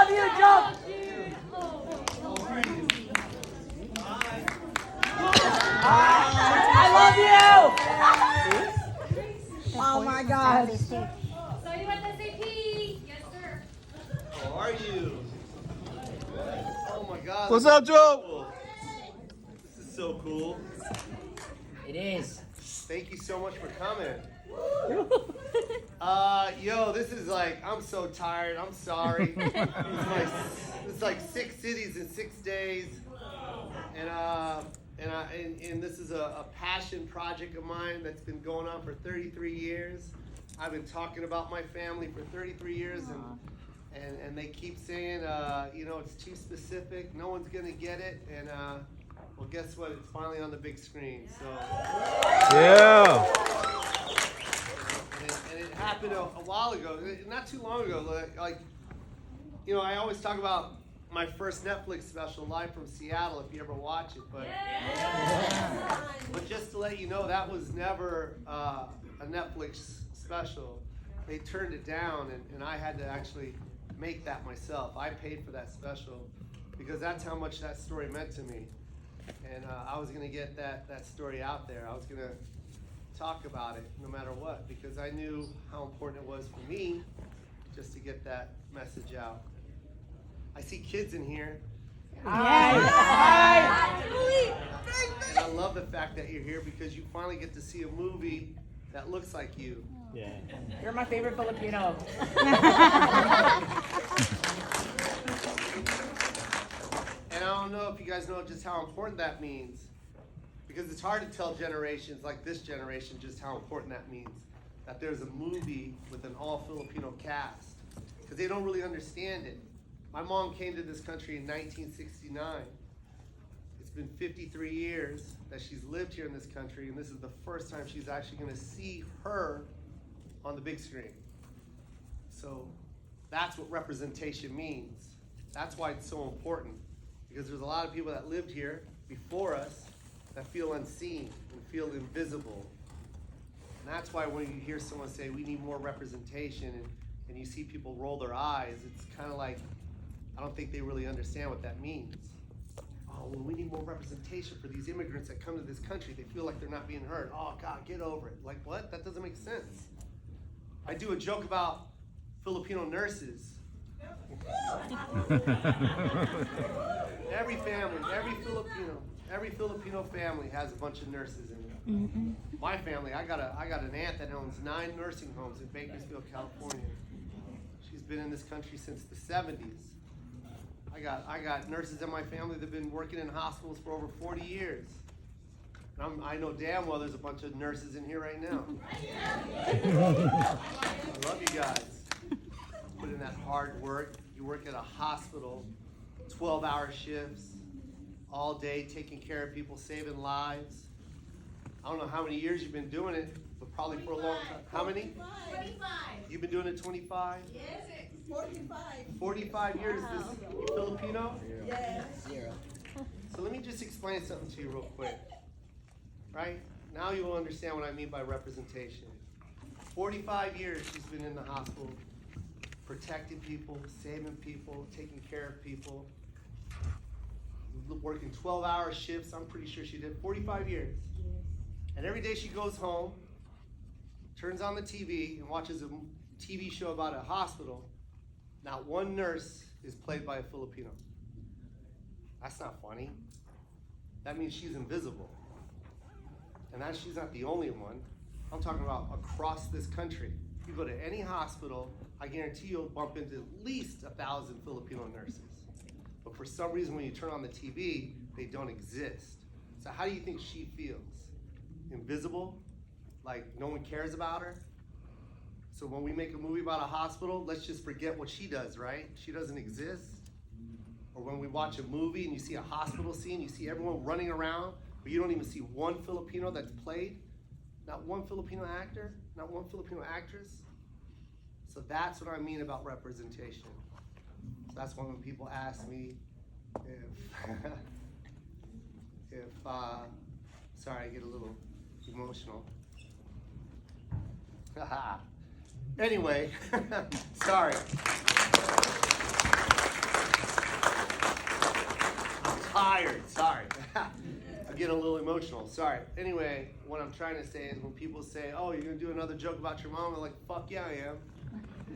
love you, Joke. I love you. Oh my gosh. So you want the SAP? Yes, sir. How are you? Oh my God. What's up, Joe? This is so cool. It is. Thank you so much for coming. Yo, this is like, I'm so tired. I'm sorry. It's like 6 cities in 6 days. And this is a passion project of mine that's been going on for 33 years. I've been talking about my family for 33 years, and they keep saying, it's too specific. No one's gonna get it, and well, guess what? It's finally on the big screen. So Yeah. and it happened a while ago, not too long ago. I always talk about my first Netflix special, Live from Seattle, if you ever watch it. But just to let you know, that was never a Netflix special. They turned it down, and I had to actually make that myself. I paid for that special because that's how much that story meant to me. And I was going to get that story out there. I was going to talk about it no matter what, because I knew how important it was for me just to get that message out. I see kids in here. Hi. And I love the fact that you're here because you finally get to see a movie that looks like you. Yeah. You're my favorite Filipino. And I don't know if you guys know just how important that means, because it's hard to tell generations like this generation just how important that means, that there's a movie with an all-Filipino cast, because they don't really understand it. My mom came to this country in 1969. It's been 53 years that she's lived here in this country, and this is the first time she's actually going to see her on the big screen. So that's what representation means. That's why it's so important, because there's a lot of people that lived here before us that feel unseen and feel invisible. And that's why when you hear someone say we need more representation, and you see people roll their eyes, it's kind of like, I don't think they really understand what that means. Oh, well, we need more representation for these immigrants that come to this country. They feel like they're not being heard. Oh, God, get over it. Like, what? That doesn't make sense. I do a joke about Filipino nurses. Every family, every Filipino family has a bunch of nurses in it. Mm-hmm. My family, I got an aunt that owns 9 nursing homes in Bakersfield, California. She's been in this country since the 70s. I got nurses in my family that have been working in hospitals for over 40 years. And I know damn well there's a bunch of nurses in here right now. I love you guys. Put in that hard work. You work at a hospital, 12-hour shifts, all day, taking care of people, saving lives. I don't know how many years you've been doing it, but probably 25. For a long time. How many? 25. You've been doing it 25? Yes. 45. 45 years. Wow. This you Filipino? Yes. 0. So let me just explain something to you real quick. Right? Now you will understand what I mean by representation. 45 years she's been in the hospital, protecting people, saving people, taking care of people, working 12-hour shifts. I'm pretty sure she did 45 years. And every day she goes home, turns on the TV, and watches a TV show about a hospital. Not one nurse is played by a Filipino. That's not funny. That means she's invisible. And she's not the only one. I'm talking about across this country. If you go to any hospital, I guarantee you'll bump into at least 1,000 Filipino nurses. But for some reason, when you turn on the TV, they don't exist. So how do you think she feels? Invisible? Like no one cares about her? So when we make a movie about a hospital, let's just forget what she does, right? She doesn't exist. Or when we watch a movie and you see a hospital scene, you see everyone running around, but you don't even see one Filipino that's played. Not one Filipino actor, not one Filipino actress. So that's what I mean about representation. So that's why when people ask me sorry, I get a little emotional. Anyway, sorry. tired. Sorry. I'm getting a little emotional. Sorry. Anyway, what I'm trying to say is when people say, oh, you're going to do another joke about your mom, I'm like, fuck yeah, I am.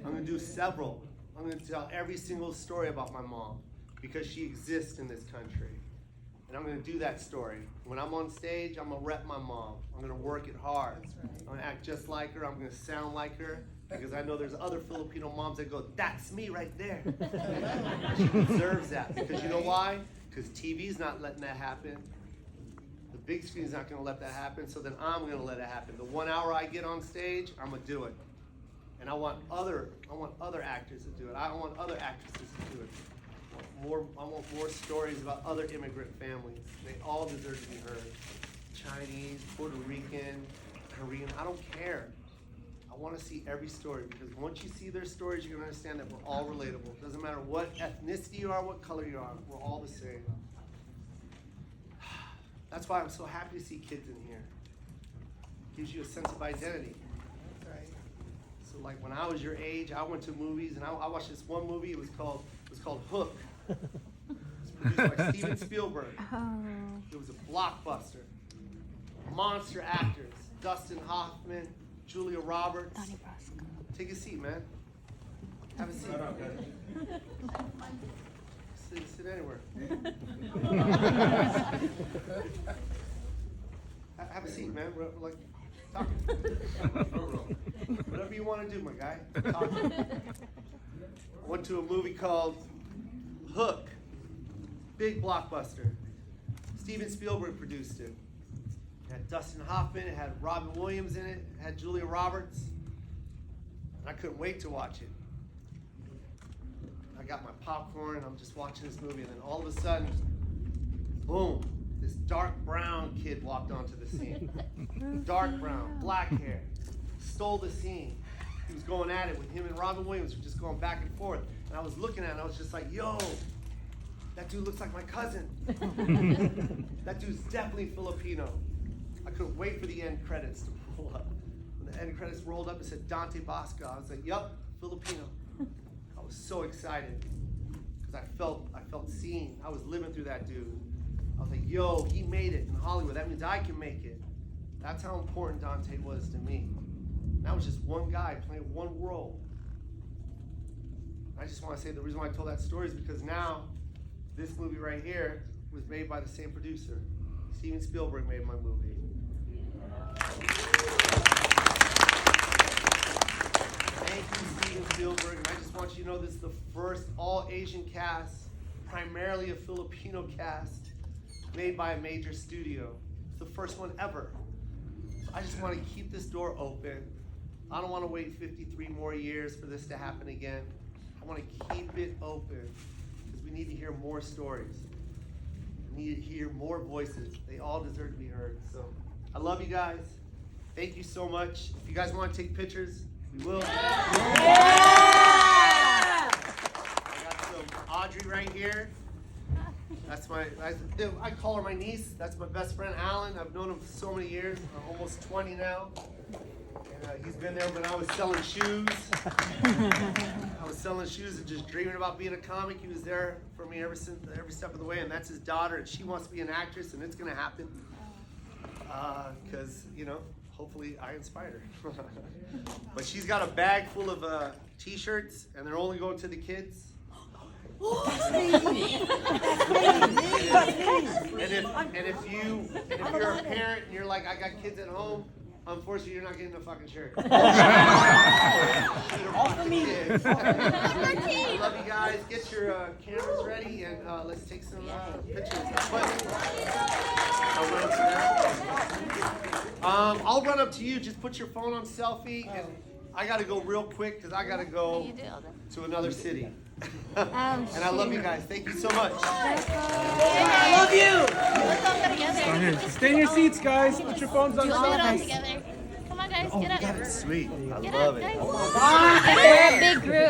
I'm going to do several. I'm going to tell every single story about my mom because she exists in this country. And I'm going to do that story. When I'm on stage, I'm going to rep my mom. I'm going to work it hard. I'm going to act just like her. I'm going to sound like her because I know there's other Filipino moms that go, that's me right there. She deserves that because you know why? Because TV's not letting that happen. The big screen's not going to let that happen, so then I'm going to let it happen. The 1 hour I get on stage, I'm going to do it. And I want other actors to do it. I want other actresses to do it. I want more stories about other immigrant families. They all deserve to be heard. Chinese, Puerto Rican, Korean, I don't care. I want to see every story because once you see their stories, you're going to understand that we're all relatable. It doesn't matter what ethnicity you are, what color you are, we're all the same. That's why I'm so happy to see kids in here. It gives you a sense of identity. So like when I was your age, I went to movies and I watched this one movie. It was called Hook. It was produced by Steven Spielberg. It was a blockbuster. Monster actors: Dustin Hoffman, Julia Roberts. Take a seat, man. Have a seat. Sit anywhere. Have a seat, man. We're like talking. Whatever you want to do, my guy. Talking. I went to a movie called Hook. Big blockbuster. Steven Spielberg produced it. It had Dustin Hoffman, it had Robin Williams in it, it had Julia Roberts. And I couldn't wait to watch it. I got my popcorn, I'm just watching this movie, and then all of a sudden, boom, this dark brown kid walked onto the scene. Dark brown, black hair, stole the scene. He was going at it with him and Robin Williams were just going back and forth. And I was looking at it and I was just like, yo, that dude looks like my cousin. That dude's definitely Filipino. I couldn't wait for the end credits to roll up. When the end credits rolled up, it said Dante Bosco. I was like, yup, Filipino. I was so excited because I felt seen. I was living through that dude. I was like, yo, he made it in Hollywood. That means I can make it. That's how important Dante was to me. And that was just one guy playing one role. I just want to say the reason why I told that story is because now this movie right here was made by the same producer. Steven Spielberg made my movie. Thank you, Steven Spielberg. And I just want you to know this is the first all-Asian cast, primarily a Filipino cast, made by a major studio. It's the first one ever. So I just want to keep this door open. I don't want to wait 53 more years for this to happen again. I want to keep it open because we need to hear more stories. We need to hear more voices. They all deserve to be heard. So I love you guys. Thank you so much. If you guys want to take pictures, we will. Yeah! I got some Audrey right here. That's I call her my niece. That's my best friend, Alan. I've known him for so many years, almost 20 now. And he's been there when I was selling shoes. I was selling shoes and just dreaming about being a comic. He was there for me every step of the way, and that's his daughter, and she wants to be an actress, and it's gonna happen. Because, hopefully I inspired her. But she's got a bag full of t-shirts, and they're only going to the kids. And if you're a parent and you're like, I got kids at home, unfortunately you're not getting a fucking shirt. All for me. I love you guys. Get your cameras ready and let's take some pictures. I'll run up to you. Just put your phone on selfie, and I gotta go real quick because I gotta go to another city. And I love you guys. Thank you so much. I love you. Stay in your seats, guys. Put your phones on Do it all silent. together. Come on, guys, Oh, get up. that is sweet. I Get love up, it. guys. We're a big group.